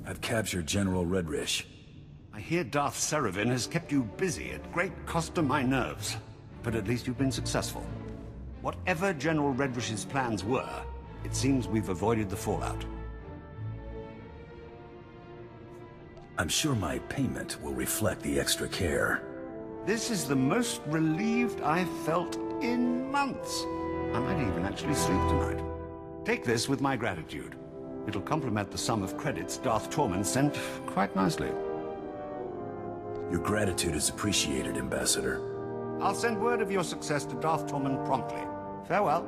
I've captured General Redrish. I hear Darth Seravan has kept you busy at great cost to my nerves. But at least you've been successful. Whatever General Redrish's plans were, it seems we've avoided the fallout. I'm sure my payment will reflect the extra care. This is the most relieved I've felt in months. I might even actually sleep tonight. Take this with my gratitude. It'll complement the sum of credits Darth Tormund sent quite nicely. Your gratitude is appreciated, Ambassador. I'll send word of your success to Darth Tormund promptly. Farewell.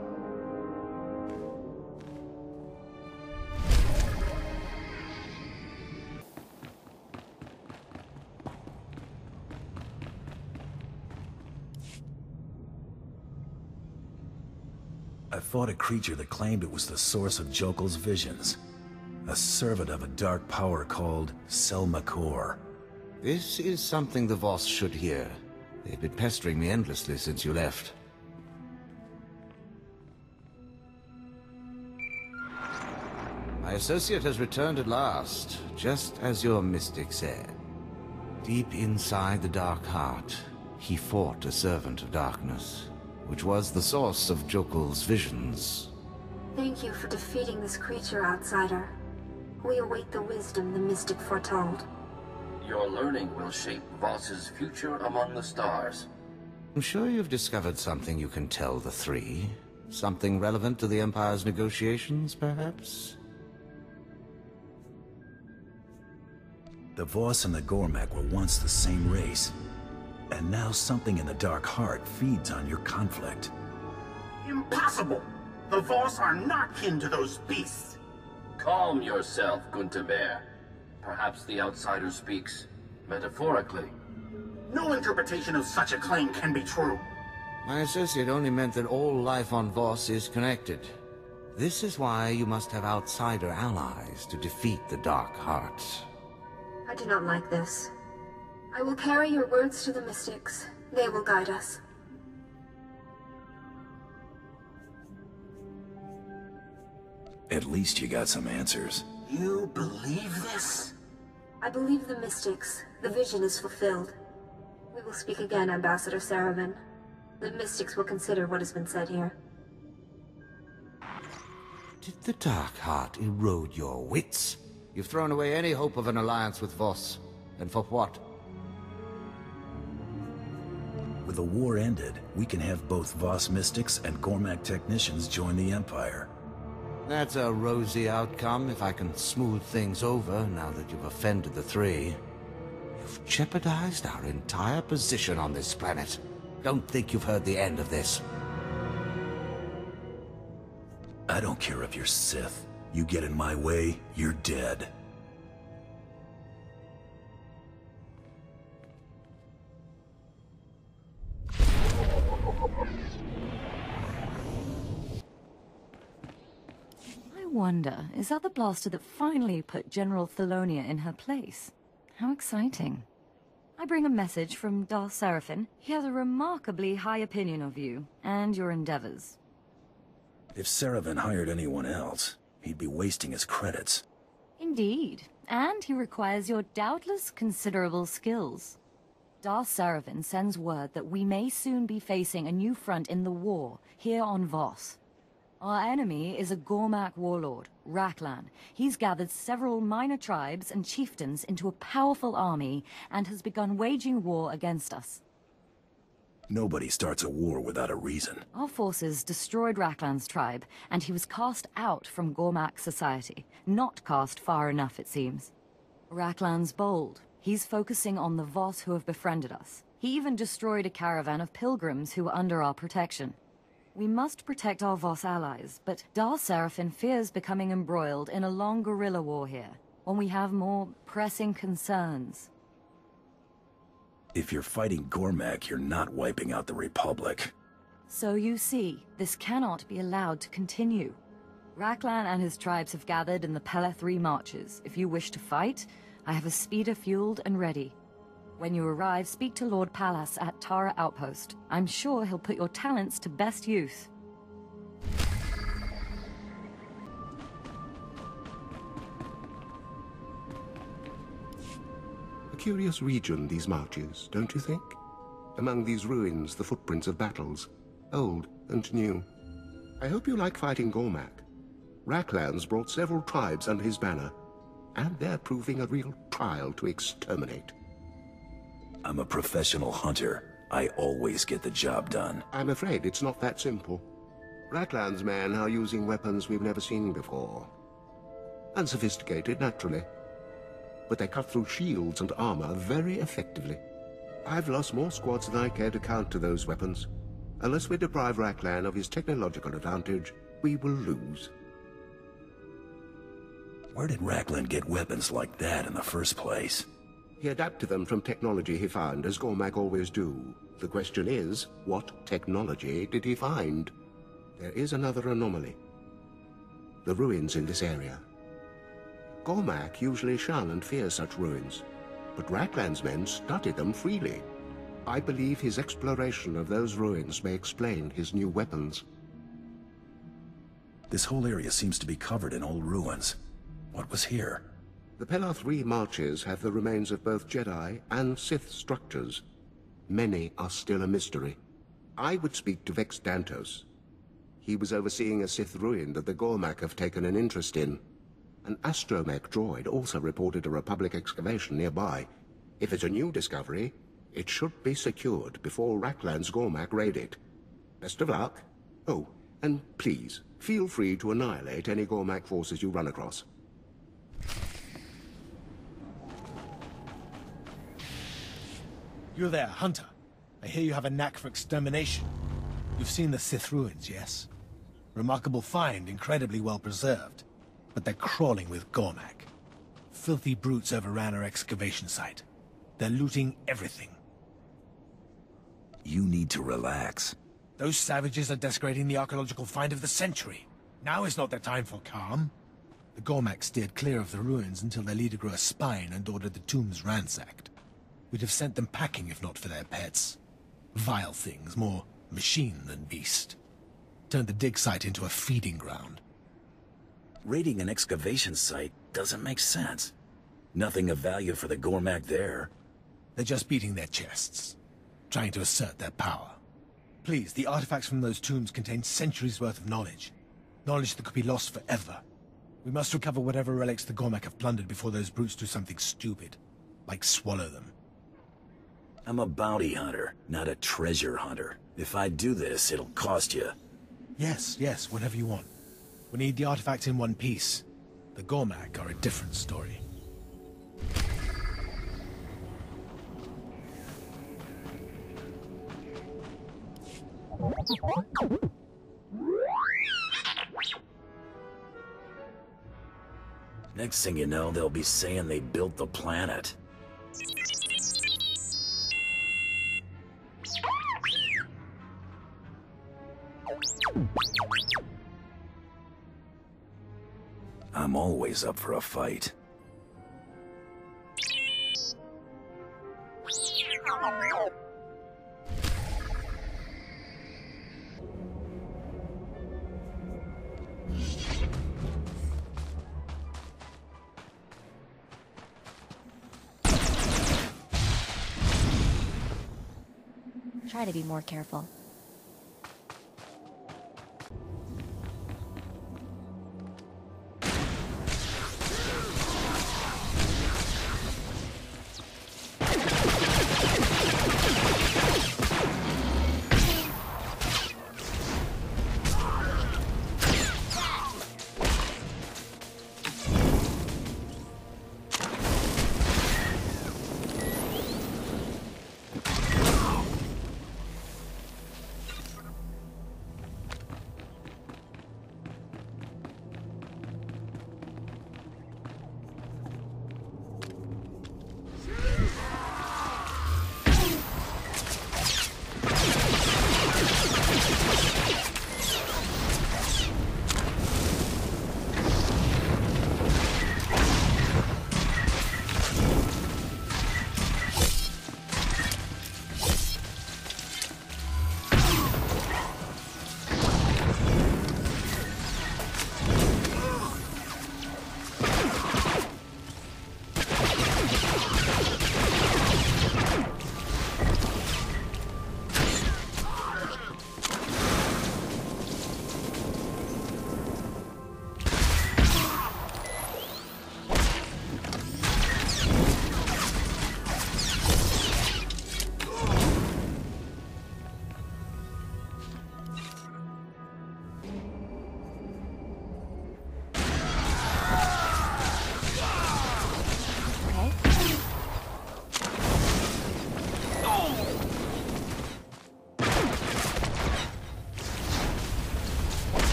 I fought a creature that claimed it was the source of Jokel's visions. A servant of a dark power called Selmakor. This is something the Voss should hear. They've been pestering me endlessly since you left. My associate has returned at last, just as your mystic said. Deep inside the Dark Heart, he fought a servant of darkness, which was the source of Jokel's visions. Thank you for defeating this creature, outsider. We await the wisdom the mystic foretold. Your learning will shape Voss's future among the stars. I'm sure you've discovered something you can tell the three. Something relevant to the Empire's negotiations, perhaps? The Voss and the Gormak were once the same race. And now something in the Dark Heart feeds on your conflict. Impossible! The Voss are not kin to those beasts! Calm yourself, Gunterbear. Perhaps the outsider speaks metaphorically. No interpretation of such a claim can be true. My associate only meant that all life on Voss is connected. This is why you must have outsider allies to defeat the Dark Heart. I do not like this. I will carry your words to the mystics. They will guide us. At least you got some answers. You believe this? I believe the mystics. The vision is fulfilled. We will speak again, Ambassador Saravan. The mystics will consider what has been said here. Did the Dark Heart erode your wits? You've thrown away any hope of an alliance with Voss. And for what? With the war ended, we can have both Voss mystics and Gormak technicians join the Empire. That's a rosy outcome if I can smooth things over now that you've offended the three. You've jeopardized our entire position on this planet. Don't think you've heard the end of this. I don't care if you're Sith. You get in my way, you're dead. I wonder, is that the blaster that finally put General Thelonia in her place? How exciting. I bring a message from Darth Seraphon. He has a remarkably high opinion of you and your endeavors. If Seravan hired anyone else, he'd be wasting his credits. Indeed, and he requires your doubtless considerable skills. Darth Seravan sends word that we may soon be facing a new front in the war, here on Voss. Our enemy is a Gormak warlord, Rakan. He's gathered several minor tribes and chieftains into a powerful army and has begun waging war against us. Nobody starts a war without a reason. Our forces destroyed Rakan's tribe, and he was cast out from Gormak society. Not cast far enough, it seems. Rakan's bold. He's focusing on the Voss who have befriended us. He even destroyed a caravan of pilgrims who were under our protection. We must protect our Voss allies, but Darth Seraphon fears becoming embroiled in a long guerrilla war here, when we have more pressing concerns. If you're fighting Gormak, you're not wiping out the Republic. So you see, this cannot be allowed to continue. Rakan and his tribes have gathered in the Pella 3 marches. If you wish to fight, I have a speeder fueled and ready. When you arrive, speak to Lord Pallas at Tara Outpost. I'm sure he'll put your talents to best use. curious region, these marches, don't you think? Among these ruins, the footprints of battles, old and new. I hope you like fighting Gormak. Raklan's brought several tribes under his banner, and they're proving a real trial to exterminate. I'm a professional hunter. I always get the job done. I'm afraid it's not that simple. Raklan's men are using weapons we've never seen before. Unsophisticated, naturally. But they cut through shields and armor very effectively. I've lost more squads than I care to count to those weapons. Unless we deprive Raklan of his technological advantage, we will lose. Where did Raklan get weapons like that in the first place? He adapted them from technology he found, as Gormak always do. The question is, what technology did he find? There is another anomaly. The ruins in this area. Gormak usually shun and fear such ruins, but Raklan's men study them freely. I believe his exploration of those ruins may explain his new weapons. This whole area seems to be covered in old ruins. What was here? The Pellar 3 marches have the remains of both Jedi and Sith structures. Many are still a mystery. I would speak to Vex Dantos. He was overseeing a Sith ruin that the Gormak have taken an interest in. An astromech droid also reported a Republic excavation nearby. If it's a new discovery, it should be secured before Raklan's Gormak raid it. Best of luck. Oh, and please, feel free to annihilate any Gormak forces you run across. You there, Hunter. I hear you have a knack for extermination. You've seen the Sith ruins, yes? Remarkable find, incredibly well preserved. But they're crawling with Gormak. Filthy brutes overran our excavation site. They're looting everything. You need to relax. Those savages are desecrating the archaeological find of the century. Now is not the time for calm. The Gormak steered clear of the ruins until their leader grew a spine and ordered the tombs ransacked. We'd have sent them packing if not for their pets. Vile things, more machine than beast. Turned the dig site into a feeding ground. Raiding an excavation site doesn't make sense. Nothing of value for the Gormak there. They're just beating their chests, trying to assert their power. Please, the artifacts from those tombs contain centuries' worth of knowledge. Knowledge that could be lost forever. We must recover whatever relics the Gormak have plundered before those brutes do something stupid, like swallow them. I'm a bounty hunter, not a treasure hunter. If I do this, it'll cost you. Yes, whatever you want. We need the artifacts in one piece. The Gormak are a different story. Next thing you know, they'll be saying they built the planet. I'm always up for a fight. Try to be more careful.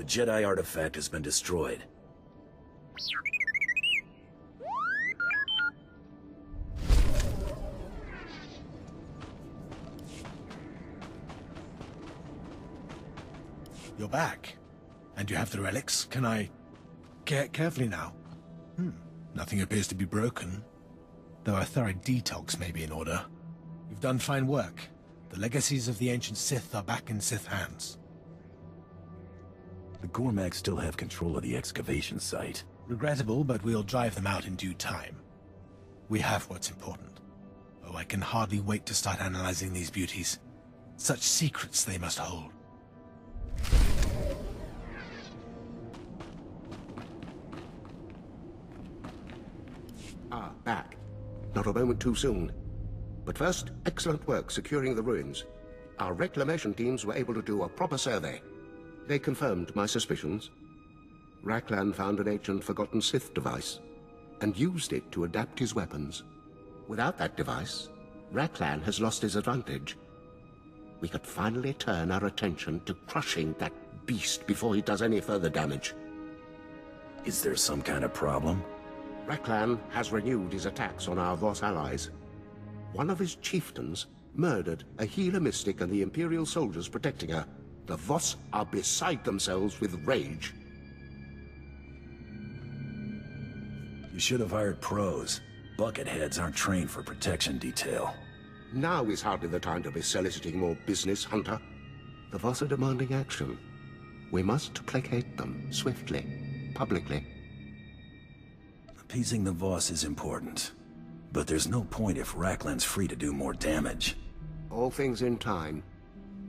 The Jedi artifact has been destroyed. You're back. And you have the relics. Can I... Carefully now. Nothing appears to be broken. Though a thorough detox may be in order. You've done fine work. The legacies of the ancient Sith are back in Sith hands. The Gormak still have control of the excavation site. Regrettable, but we'll drive them out in due time. We have what's important. Oh, I can hardly wait to start analyzing these beauties. Such secrets they must hold. Back. Not a moment too soon. But first, excellent work securing the ruins. Our reclamation teams were able to do a proper survey. They confirmed my suspicions. Rakan found an ancient forgotten Sith device, and used it to adapt his weapons. Without that device, Rakan has lost his advantage. We could finally turn our attention to crushing that beast before he does any further damage. Is there some kind of problem? Rakan has renewed his attacks on our Voss allies. One of his chieftains murdered a healer mystic and the Imperial soldiers protecting her. The Voss are beside themselves with rage. You should have hired pros. Bucketheads aren't trained for protection detail. Now is hardly the time to be soliciting more business, Hunter. The Voss are demanding action. We must placate them, swiftly, publicly. Appeasing the Voss is important. But there's no point if Raklan's free to do more damage. All things in time.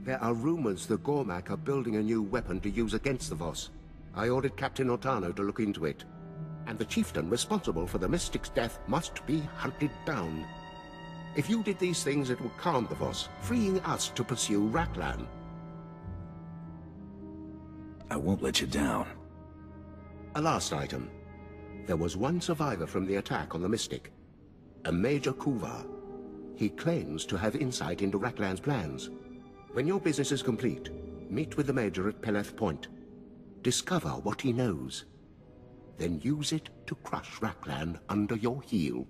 There are rumors the Gormak are building a new weapon to use against the Voss. I ordered Captain Otano to look into it. And the chieftain responsible for the Mystic's death must be hunted down. If you did these things, it would calm the Voss, freeing us to pursue Raklan. I won't let you down. A last item. There was one survivor from the attack on the Mystic. A Major Kuvar. He claims to have insight into Raklan's plans. When your business is complete, meet with the Major at Peleth Point. Discover what he knows. Then use it to crush Raklan under your heel.